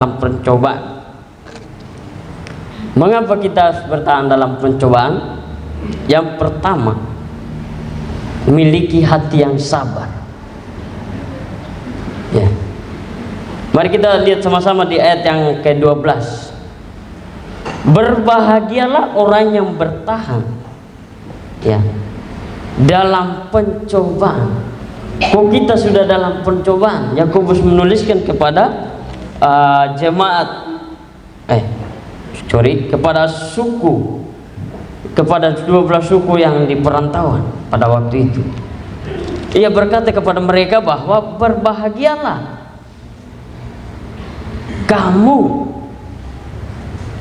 dalam pencobaan. Mengapa kita harus bertahan dalam pencobaan? Yang pertama, miliki hati yang sabar. Ya. Mari kita lihat sama-sama di ayat yang ke-12. Berbahagialah orang yang bertahan, ya, dalam pencobaan. Kok kita sudah dalam pencobaan? Yakobus menuliskan kepada kepada suku, kepada 12 suku yang di perantauan pada waktu itu. Ia berkata kepada mereka bahwa berbahagialah kamu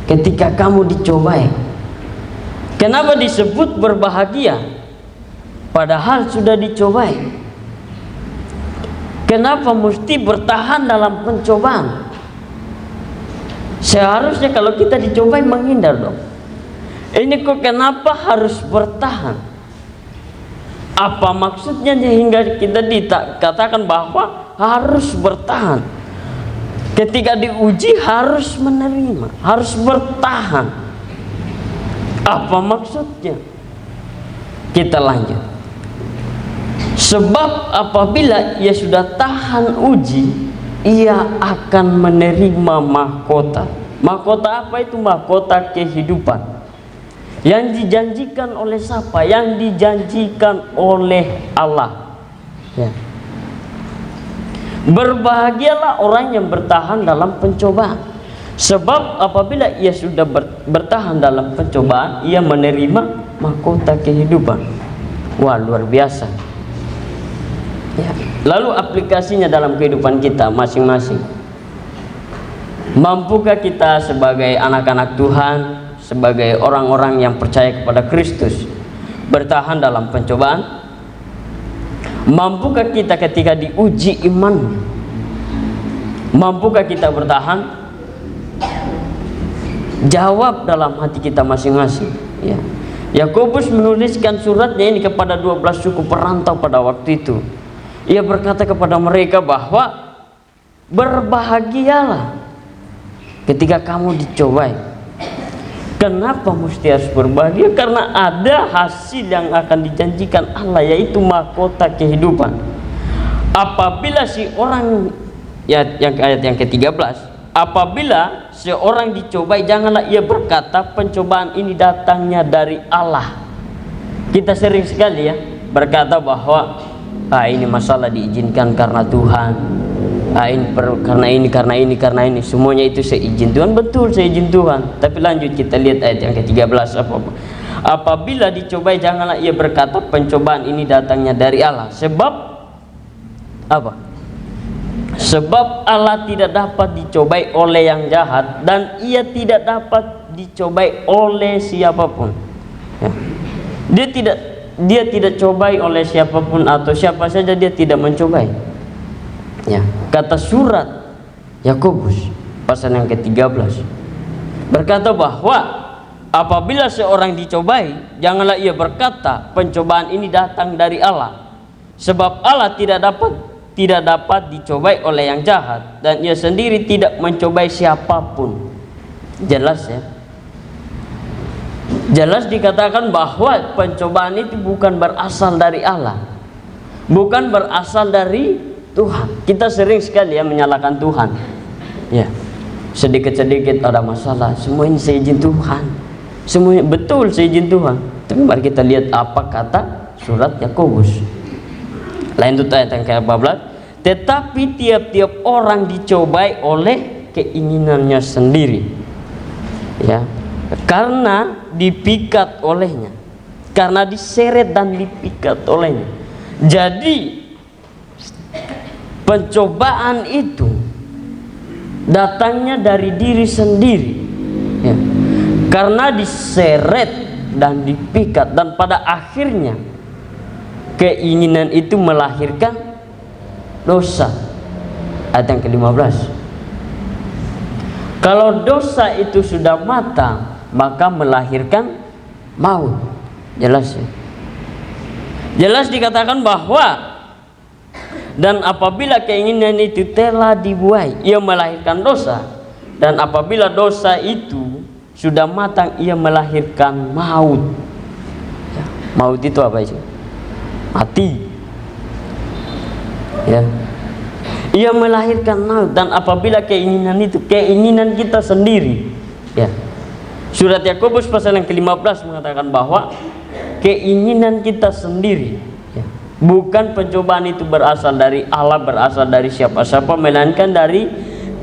ketika kamu dicobai. Kenapa disebut berbahagia padahal sudah dicobai? Kenapa mesti bertahan dalam pencobaan? Seharusnya kalau kita dicobai menghindar dong. Ini kok kenapa harus bertahan? Apa maksudnya hingga kita dikatakan bahwa harus bertahan? Ketika diuji harus menerima, harus bertahan. Apa maksudnya? Kita lanjut. Sebab apabila ia sudah tahan uji, ia akan menerima mahkota. Mahkota apa itu? Mahkota kehidupan. Yang dijanjikan oleh siapa? Yang dijanjikan oleh Allah. Ya. Berbahagialah orang yang bertahan dalam pencobaan. Sebab apabila ia sudah bertahan dalam pencobaan, ia menerima mahkota kehidupan. Wah, luar biasa. Ya. Lalu aplikasinya dalam kehidupan kita masing-masing. Mampukah kita sebagai anak-anak Tuhan, sebagai orang-orang yang percaya kepada Kristus, bertahan dalam pencobaan? Mampukah kita ketika diuji iman? Mampukah kita bertahan? Jawab dalam hati kita masing-masing. Ya. Yakobus menuliskan suratnya ini kepada 12 suku perantau pada waktu itu. Ia berkata kepada mereka bahwa berbahagialah ketika kamu dicobai. Kenapa mesti harus berbahagia? Karena ada hasil yang akan dijanjikan Allah, yaitu mahkota kehidupan. Apabila si orang, ya, yang ayat yang ke-13, apabila seorang dicobai, janganlah ia berkata pencobaan ini datangnya dari Allah. Kita sering sekali ya berkata bahwa ini masalah diizinkan karena Tuhan, karena ini semuanya itu seizin Tuhan. Betul, seizin Tuhan. Tapi lanjut kita lihat ayat yang ke-13. Apabila dicobai, janganlah ia berkata pencobaan ini datangnya dari Allah. Sebab apa? Sebab Allah tidak dapat dicobai oleh yang jahat, dan ia tidak dapat dicobai oleh siapapun. Ya. Dia tidak cobai oleh siapapun, atau siapa saja dia tidak mencobai. Ya, kata surat Yakobus pasal yang ke-13 berkata bahwa apabila seorang dicobai, janganlah ia berkata pencobaan ini datang dari Allah. Sebab Allah tidak dapat dicobai oleh yang jahat, dan ia sendiri tidak mencobai siapapun. Jelas ya. Jelas dikatakan bahwa pencobaan itu bukan berasal dari Allah, bukan berasal dari Tuhan. Kita sering sekali ya menyalahkan Tuhan. Ya, sedikit-sedikit ada masalah, semua ini seizin Tuhan. Semuanya betul seizin Tuhan. Tapi mari kita lihat apa kata surat Yakobus. Lanjut ayat yang ke-14. Tetapi tiap-tiap orang dicobai oleh keinginannya sendiri. Ya. Karena dipikat olehnya, karena diseret dan dipikat olehnya. Jadi pencobaan itu datangnya dari diri sendiri, ya. Karena diseret dan dipikat, dan pada akhirnya keinginan itu melahirkan dosa. Ayat yang ke-15. Kalau dosa itu sudah matang, maka melahirkan maut. Jelas ya? Jelas dikatakan bahwa dan apabila keinginan itu telah dibuai, ia melahirkan dosa. Dan apabila dosa itu sudah matang, ia melahirkan maut. Ya, maut itu apa itu? Mati. Ya. Ia melahirkan maut. Dan apabila keinginan itu keinginan kita sendiri, ya. Surat Yakobus pasal yang ke-15 mengatakan bahwa keinginan kita sendiri, ya. Bukan pencobaan itu berasal dari Allah, berasal dari siapa-siapa, melainkan dari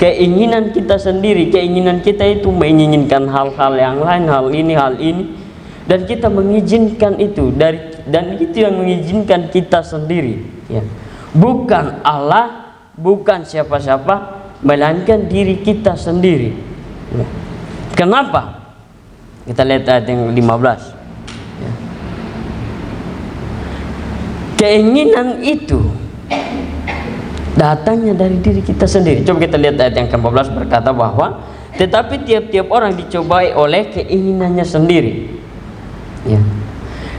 keinginan kita sendiri. Keinginan kita itu menginginkan hal-hal yang lain, hal ini, dan kita mengizinkan itu dan itu yang mengizinkan kita sendiri, ya. Bukan Allah, bukan siapa-siapa, melainkan diri kita sendiri, ya. Kenapa? Kita lihat ayat yang 15, ya. Keinginan itu datangnya dari diri kita sendiri. Coba kita lihat ayat yang ke-14, berkata bahwa tetapi tiap-tiap orang dicobai oleh keinginannya sendiri, ya.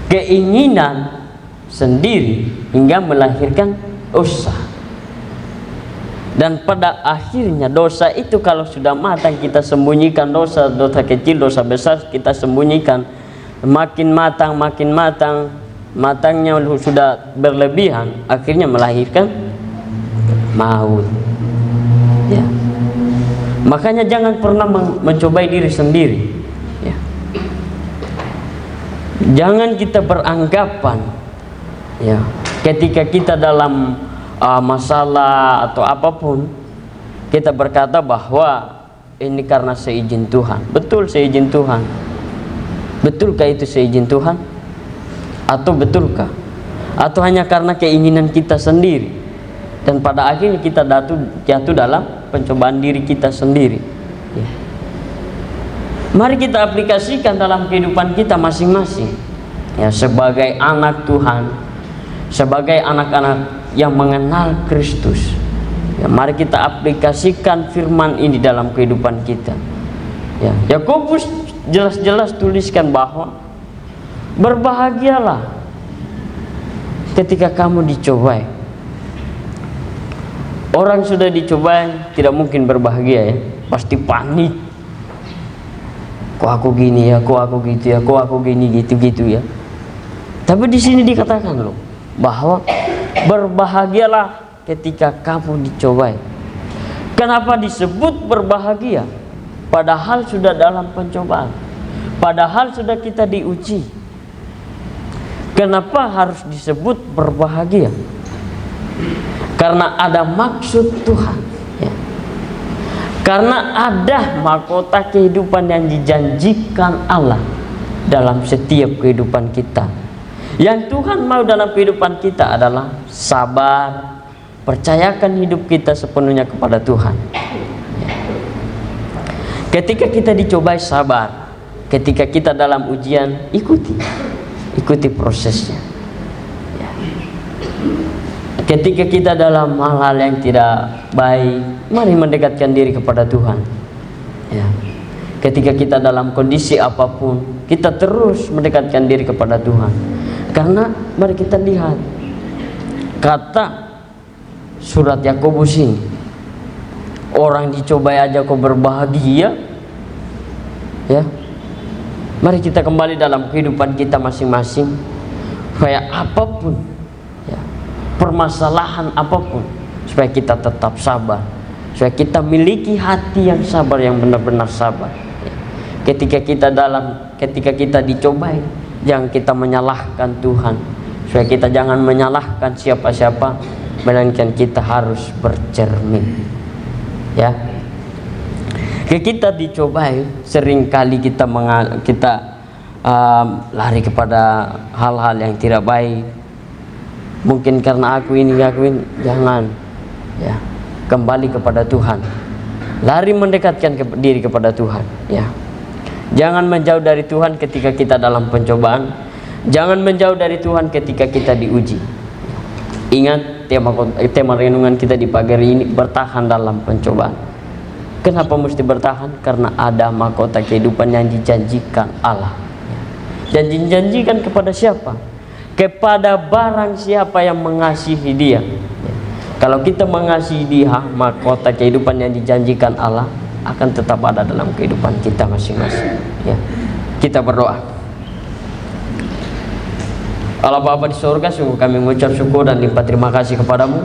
Keinginan sendiri hingga melahirkan dosa. Dan pada akhirnya dosa itu kalau sudah matang kita sembunyikan, dosa kecil, dosa besar kita sembunyikan, makin matang, matangnya sudah berlebihan, akhirnya melahirkan maut, ya. Makanya jangan pernah mencobai diri sendiri, ya. Jangan kita beranggapan, ya, ketika kita dalam masalah atau apapun, kita berkata bahwa ini karena seizin Tuhan. Betul, seizin Tuhan. Betulkah itu seizin Tuhan? Atau betulkah? Atau hanya karena keinginan kita sendiri? Dan pada akhirnya kita jatuh dalam pencobaan diri kita sendiri, ya. Mari kita aplikasikan dalam kehidupan kita masing-masing, ya, sebagai anak Tuhan, sebagai anak-anak yang mengenal Kristus, ya. Mari kita aplikasikan firman ini dalam kehidupan kita, ya. Yakobus jelas-jelas tuliskan bahwa berbahagialah ketika kamu dicobai. Orang sudah dicobai tidak mungkin berbahagia, ya. Pasti panik. Kok aku gini ya, kok aku gitu ya, kok aku gini gitu ya. Tapi di sini dikatakan loh bahwa berbahagialah ketika kamu dicobai. Kenapa disebut berbahagia? Padahal sudah dalam pencobaan, padahal sudah kita diuji. Kenapa harus disebut berbahagia? Karena ada maksud Tuhan, ya. Karena ada mahkota kehidupan yang dijanjikan Allah dalam setiap kehidupan kita. Yang Tuhan mau dalam kehidupan kita adalah sabar, percayakan hidup kita sepenuhnya kepada Tuhan, ya. Ketika kita dicobai, sabar. Ketika kita dalam ujian, ikuti prosesnya, ya. Ketika kita dalam hal-hal yang tidak baik, mari mendekatkan diri kepada Tuhan, ya. Ketika kita dalam kondisi apapun, kita terus mendekatkan diri kepada Tuhan. Karena mari kita lihat kata surat Yakobus ini, orang dicobai aja kok berbahagia, ya. Mari kita kembali dalam kehidupan kita masing-masing, supaya apapun, ya, permasalahan apapun, supaya kita tetap sabar, supaya kita miliki hati yang sabar, yang benar-benar sabar, ya. Ketika kita dicobai, jangan kita menyalahkan Tuhan, supaya kita jangan menyalahkan siapa-siapa, melainkan kita harus bercermin, ya. Kita dicobai, seringkali kita lari kepada hal-hal yang tidak baik. Mungkin karena aku ini, jangan, ya. Kembali kepada Tuhan, lari mendekatkan diri kepada Tuhan, ya. Jangan menjauh dari Tuhan ketika kita dalam pencobaan. Jangan menjauh dari Tuhan ketika kita diuji. Ingat tema renungan kita di pagi hari ini, bertahan dalam pencobaan. Kenapa mesti bertahan? Karena ada mahkota kehidupan yang dijanjikan Allah. Dan dijanjikan kepada siapa? Kepada barang siapa yang mengasihi Dia. Kalau kita mengasihi Dia, mahkota kehidupan yang dijanjikan Allah akan tetap ada dalam kehidupan kita masing-masing. Ya, kita berdoa. Allah Bapa di surga, sungguh kami mengucap syukur dan limpah terima kasih kepadamu